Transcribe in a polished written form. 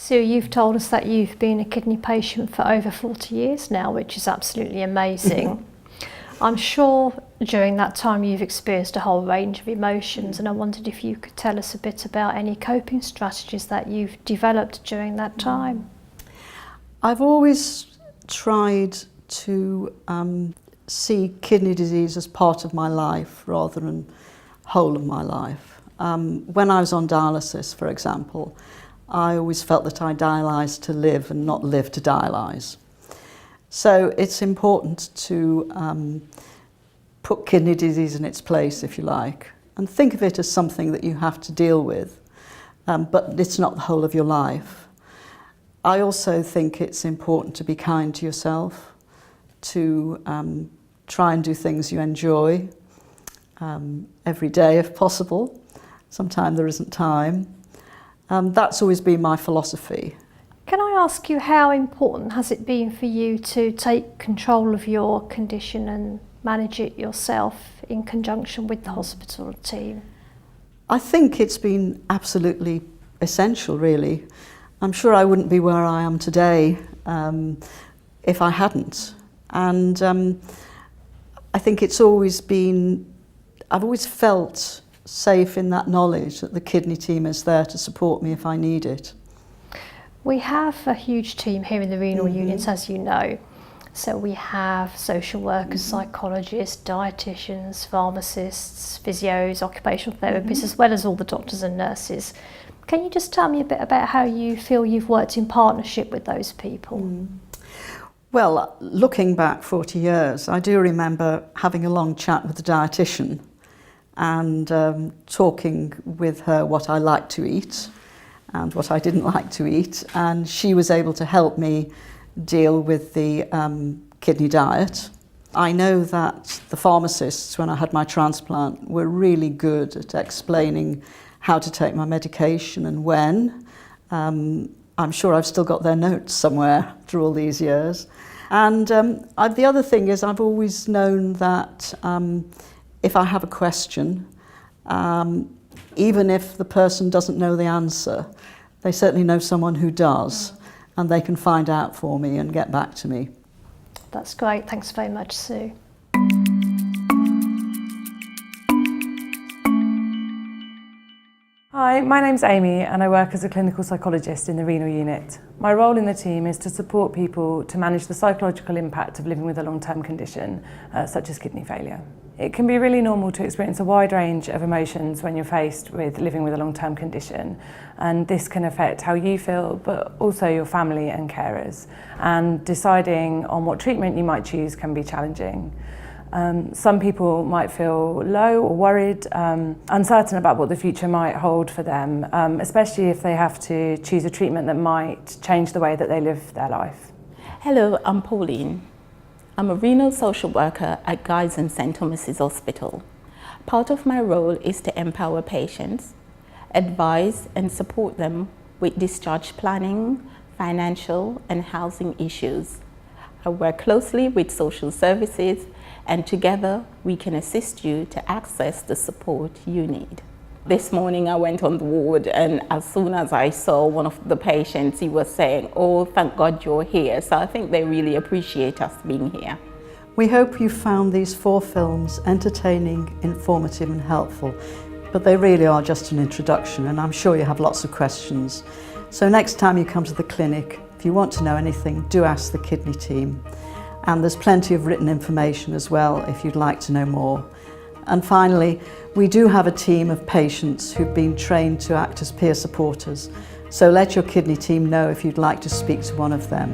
Sue, you've told us that you've been a kidney patient for over 40 years now, which is absolutely amazing. I'm sure during that time you've experienced a whole range of emotions, and I wondered if you could tell us a bit about any coping strategies that you've developed during that time. I've always tried to see kidney disease as part of my life rather than whole of my life. When I was on dialysis, for example, I always felt that I dialysed to live and not live to dialyse. So it's important to put kidney disease in its place, if you like, and think of it as something that you have to deal with, but it's not the whole of your life. I also think it's important to be kind to yourself, to try and do things you enjoy every day if possible. Sometimes there isn't time. That's always been my philosophy. Can I ask you, how important has it been for you to take control of your condition and manage it yourself in conjunction with the hospital team? I think it's been absolutely essential, really. I'm sure I wouldn't be where I am today if I hadn't. And I think it's always been, I've always felt safe in that knowledge that the kidney team is there to support me if I need it. We have a huge team here in the renal units, as you know. So we have social workers, psychologists, dietitians, pharmacists, physios, occupational therapists, as well as all the doctors and nurses. Can you just tell me a bit about how you feel you've worked in partnership with those people? Well, looking back 40 years, I do remember having a long chat with the dietitian and talking with her what I liked to eat and what I didn't like to eat, and she was able to help me deal with the kidney diet. I know that the pharmacists, when I had my transplant, were really good at explaining how to take my medication and when. I'm sure I've still got their notes somewhere through all these years. And the other thing is, I've always known that if I have a question, even if the person doesn't know the answer, they certainly know someone who does, and they can find out for me and get back to me. That's great. Thanks very much, Sue. Hi, my name's Amy and I work as a clinical psychologist in the renal unit. My role in the team is to support people to manage the psychological impact of living with a long-term condition, such as kidney failure. It can be really normal to experience a wide range of emotions when you're faced with living with a long-term condition, and this can affect how you feel, but also your family and carers. And deciding on what treatment you might choose can be challenging. Some people might feel low or worried, uncertain about what the future might hold for them, especially if they have to choose a treatment that might change the way that they live their life. Hello, I'm Pauline. I'm a renal social worker at Guy's and St Thomas's Hospital. Part of my role is to empower patients, advise and support them with discharge planning, financial and housing issues. I work closely with social services, and together we can assist you to access the support you need. This morning I went on the ward, and as soon as I saw one of the patients, he was saying, "Oh, thank God you're here." So I think they really appreciate us being here. We hope you found these 4 films entertaining, informative and helpful, but they really are just an introduction, and I'm sure you have lots of questions. So next time you come to the clinic, if you want to know anything, do ask the kidney team. And there's plenty of written information as well if you'd like to know more. And finally, we do have a team of patients who've been trained to act as peer supporters. So let your kidney team know if you'd like to speak to one of them.